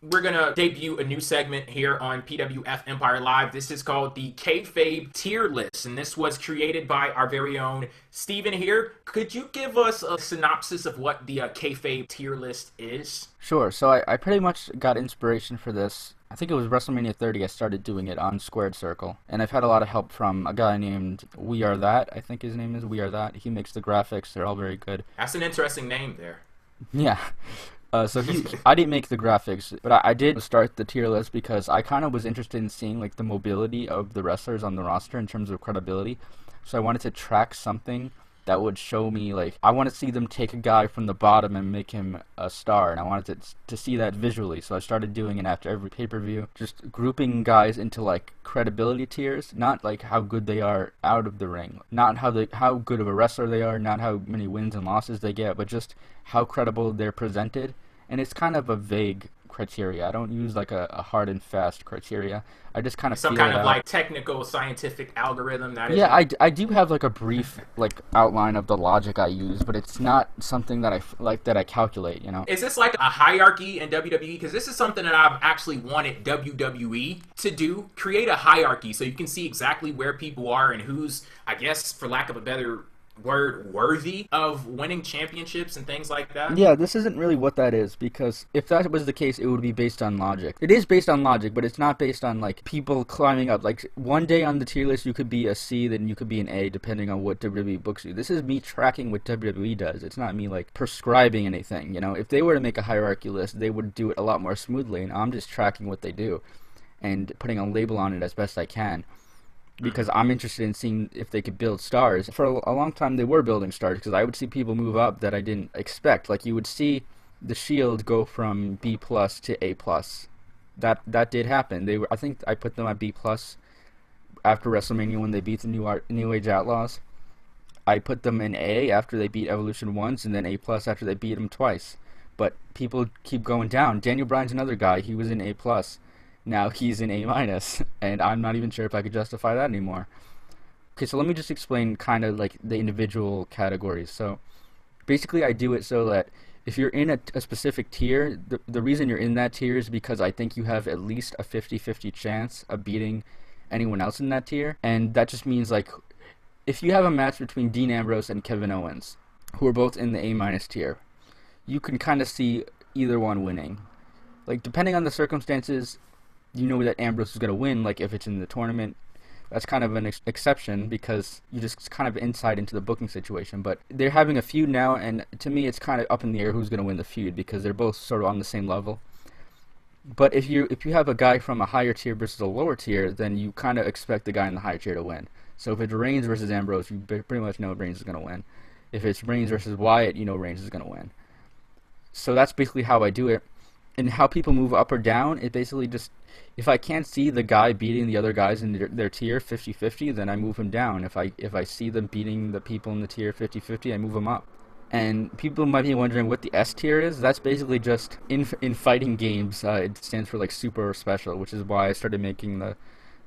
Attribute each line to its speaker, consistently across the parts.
Speaker 1: we're gonna debut a new segment here on PWF Empire Live. This is called the Kayfabe Tier List, and this was created by our very own Steven here. Could you give us a synopsis of what the Kayfabe Tier List is?
Speaker 2: Sure. So I pretty much got inspiration for this. I think it was WrestleMania 30 I started doing it on Squared Circle. And I've had a lot of help from a guy named We Are That. I think his name is We Are That. He makes the graphics. They're all very good.
Speaker 1: That's an interesting name there.
Speaker 2: Yeah. I didn't make the graphics, but I did start the tier list because I kind of was interested in seeing like the mobility of the wrestlers on the roster in terms of credibility. So I wanted to track something that would show me, like, I want to see them take a guy from the bottom and make him a star, and I wanted to see that visually. So I started doing it after every pay-per-view, just grouping guys into like credibility tiers, not like how good they are out of the ring, not how good of a wrestler they are, not how many wins and losses they get, but just how credible they're presented. And it's kind of a vague criteria. I don't use like a hard and fast criteria. I just kind of
Speaker 1: some kind of like technical scientific algorithm that is.
Speaker 2: Yeah, I do have like a brief like outline of the logic I use, but it's not something that I calculate, you know.
Speaker 1: Is this like a hierarchy in WWE? Because this is something that I've actually wanted WWE to do. Create a hierarchy so you can see exactly where people are and who's, I guess, for lack of a better word, worthy of winning championships and things like that?
Speaker 2: Yeah, this isn't really what that is, because if that was the case, it would be based on logic. It is based on logic, but it's not based on like people climbing up. Like one day on the tier list you could be a C, then you could be an A, depending on what WWE books you. This is me tracking what WWE does. It's not me like prescribing anything, you know. If they were to make a hierarchy list, they would do it a lot more smoothly, and I'm just tracking what they do and putting a label on it as best I can, because I'm interested in seeing if they could build stars. For a long time, they were building stars, because I would see people move up that I didn't expect. Like, you would see the Shield go from B+ to A+. That did happen. I think I put them at B+ after WrestleMania when they beat the New Age Outlaws. I put them in A after they beat Evolution once, and then A+ after they beat them twice. But people keep going down. Daniel Bryan's another guy. He was in A+. Now he's in A-, and I'm not even sure if I could justify that anymore. Okay, so let me just explain kind of like the individual categories. So basically I do it so that if you're in a specific tier, the reason you're in that tier is because I think you have at least a 50-50 chance of beating anyone else in that tier. And that just means, like, if you have a match between Dean Ambrose and Kevin Owens, who are both in the A- tier, you can kind of see either one winning. Like, depending on the circumstances, you know that Ambrose is going to win. Like, if it's in the tournament, that's kind of an exception, because you just kind of insight into the booking situation. But they're having a feud now, and to me it's kind of up in the air who's going to win the feud, because they're both sort of on the same level. But if you have a guy from a higher tier versus a lower tier, then you kind of expect the guy in the higher tier to win. So if it's Reigns versus Ambrose, you pretty much know Reigns is going to win. If it's Reigns versus Wyatt, you know Reigns is going to win. So that's basically how I do it. And how people move up or down, it basically just, if I can't see the guy beating the other guys in their tier 50-50, then I move him down. If I see them beating the people in the tier 50-50, I move them up. And people might be wondering what the S tier is. That's basically just, in fighting games, it stands for like super or special, which is why I started making the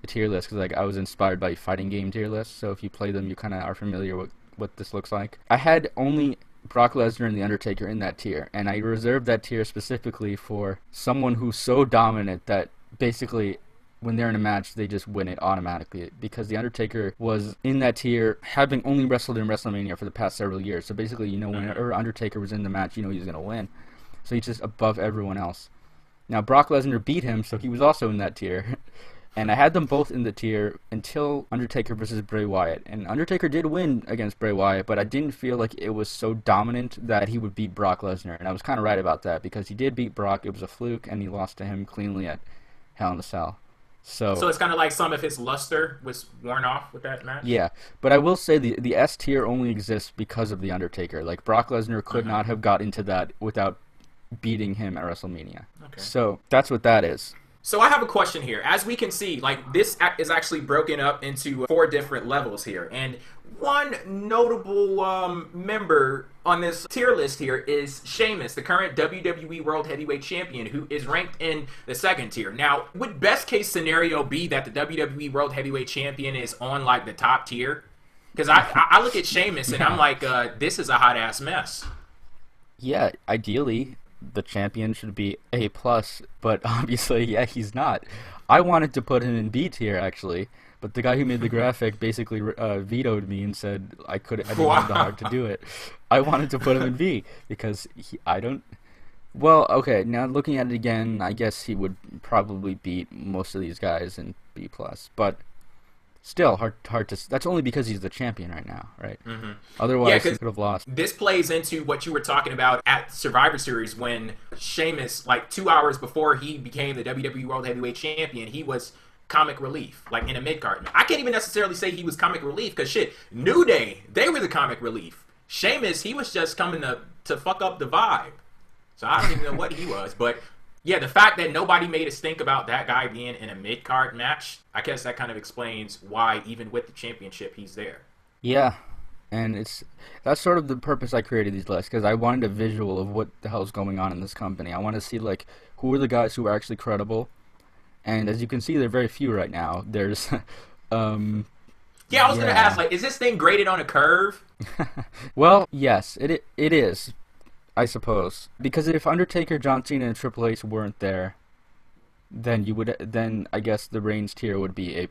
Speaker 2: tier list, because like I was inspired by fighting game tier lists. So if you play them, you kind of are familiar with what this looks like. I had only Brock Lesnar and The Undertaker in that tier, and I reserved that tier specifically for someone who's so dominant that basically when they're in a match they just win it automatically, because The Undertaker was in that tier having only wrestled in WrestleMania for the past several years. So basically, you know, whenever Undertaker was in the match, you know he's going to win. So he's just above everyone else. Now Brock Lesnar beat him, so he was also in that tier. And I had them both in the tier until Undertaker versus Bray Wyatt. And Undertaker did win against Bray Wyatt, but I didn't feel like it was so dominant that he would beat Brock Lesnar. And I was kind of right about that, because he did beat Brock. It was a fluke, and he lost to him cleanly at Hell in a Cell. So
Speaker 1: it's kind of like some of his luster was worn off with that match?
Speaker 2: Yeah, but I will say the S tier only exists because of The Undertaker. Like, Brock Lesnar could not have got into that without beating him at WrestleMania. Okay. So that's what that is.
Speaker 1: So I have a question here. As we can see, like, this is actually broken up into 4 different levels here. And one notable member on this tier list here is Sheamus, the current WWE World Heavyweight Champion, who is ranked in the 2nd tier. Now, would best case scenario be that the WWE World Heavyweight Champion is on, like, the top tier? Because I look at Sheamus and I'm like, this is a hot-ass mess.
Speaker 2: Yeah, ideally. the champion should be A+, but obviously, yeah, he's not. I wanted to put him in B tier, actually, but the guy who made the graphic basically vetoed me and said I didn't have the heart to do it. I wanted to put him in B because I don't... Well, okay, now looking at it again, I guess he would probably beat most of these guys in B+, but... Still, hard to... That's only because he's the champion right now, right? Mm-hmm. Otherwise, he could have lost.
Speaker 1: This plays into what you were talking about at Survivor Series when Sheamus, like 2 hours before he became the WWE World Heavyweight Champion, he was comic relief, like in a mid-card. I can't even necessarily say he was comic relief, because shit, New Day, they were the comic relief. Sheamus, he was just coming to fuck up the vibe. So I don't even know what he was, but... Yeah, the fact that nobody made us think about that guy being in a mid-card match, I guess that kind of explains why, even with the championship, he's there.
Speaker 2: Yeah, and that's sort of the purpose I created these lists, because I wanted a visual of what the hell's going on in this company. I want to see, like, who are the guys who are actually credible, and as you can see, there are very few right now. There's,
Speaker 1: Yeah, I was going to ask, like, is this thing graded on a curve?
Speaker 2: Well, yes, it is. I suppose, because if Undertaker, John Cena, and Triple H weren't there, then I guess the Reigns tier would be A+.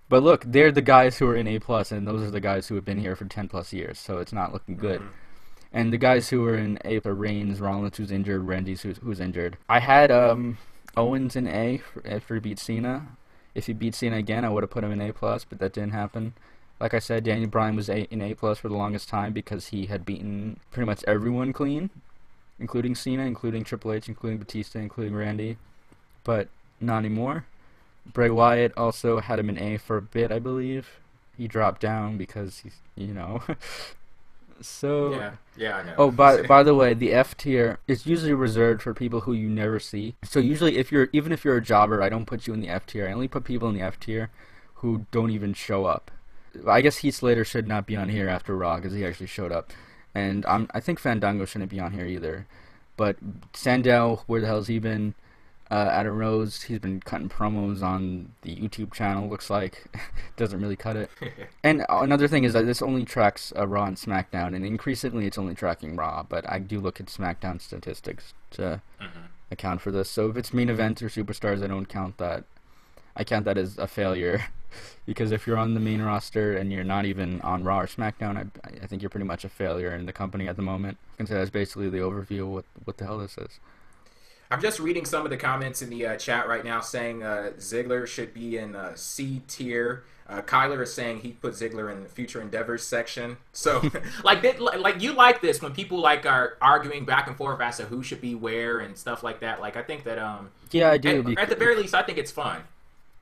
Speaker 2: But look, they're the guys who are in A+, and those are the guys who have been here for 10+ years, so it's not looking good. Mm-hmm. And the guys who are in A are Reigns, Rollins, who's injured, Randy, who's injured. I had Owens in A after he beat Cena. If he beat Cena again, I would have put him in A+, but that didn't happen. Like I said, Daniel Bryan was in A+ for the longest time because he had beaten pretty much everyone clean, including Cena, including Triple H, including Batista, including Randy, but not anymore. Bray Wyatt also had him in A for a bit, I believe. He dropped down because he's, So
Speaker 1: yeah, I know.
Speaker 2: Oh, by the way, the F tier is usually reserved for people who you never see. So usually, even if you're a jobber, I don't put you in the F tier. I only put people in the F tier who don't even show up. I guess Heath Slater should not be on here after Raw because he actually showed up, and I think Fandango shouldn't be on here either. But Sandel, where the hell's he been? Adam Rose, he's been cutting promos on the YouTube channel. Looks like doesn't really cut it. And another thing is that this only tracks Raw and SmackDown, and increasingly it's only tracking Raw. But I do look at SmackDown statistics to account for this. So if it's main events or superstars, I don't count that. I count that as a failure. Because if you're on the main roster and you're not even on Raw or SmackDown, I think you're pretty much a failure in the company at the moment. I can say that's basically the overview of what the hell this is.
Speaker 1: I'm just reading some of the comments in the chat right now saying Ziggler should be in C tier. Kyler is saying he put Ziggler in the future endeavors section. So, like you like this when people are arguing back and forth as to who should be where and stuff like that. Like I think that
Speaker 2: yeah, I do.
Speaker 1: At the very least, I think it's fun.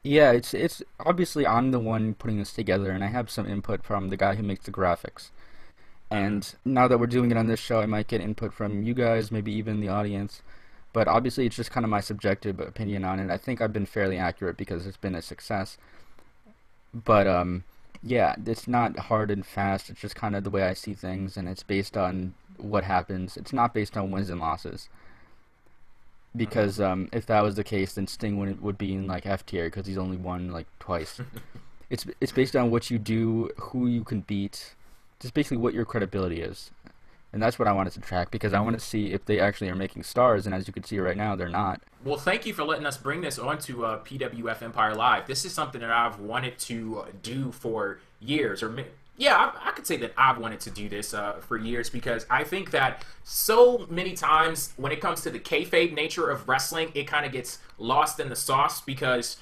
Speaker 2: Yeah, it's obviously I'm the one putting this together, and I have some input from the guy who makes the graphics. And now that we're doing it on this show, I might get input from you guys, maybe even the audience. But obviously, it's just kind of my subjective opinion on it. I think I've been fairly accurate because it's been a success. But yeah, it's not hard and fast. It's just kind of the way I see things, and it's based on what happens. It's not based on wins and losses. Because if that was the case, then Sting would be in F tier because he's only won twice. It's based on what you do, who you can beat, just basically what your credibility is, and that's what I wanted to track because I want to see if they actually are making stars. And as you can see right now, they're not.
Speaker 1: Well, thank you for letting us bring this onto PWF Empire Live. This is something that I've wanted to do for years, yeah, I could say that I've wanted to do this for years because I think that so many times when it comes to the kayfabe nature of wrestling, it kind of gets lost in the sauce because,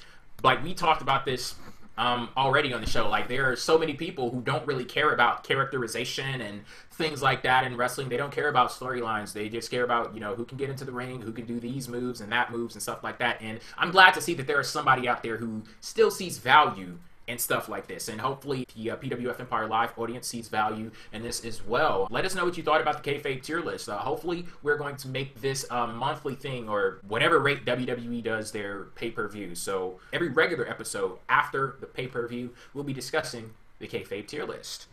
Speaker 1: we talked about this already on the show. There are so many people who don't really care about characterization and things like that in wrestling. They don't care about storylines. They just care about, who can get into the ring, who can do these moves and that moves and stuff like that. And I'm glad to see that there is somebody out there who still sees value and stuff like this, and hopefully the PWF Empire Live audience sees value in this as well. Let us know what you thought about the Kayfabe tier list. Hopefully we're going to make this a monthly thing or whatever rate WWE does their pay-per-view. So every regular episode after the pay-per-view, we'll be discussing the Kayfabe tier list.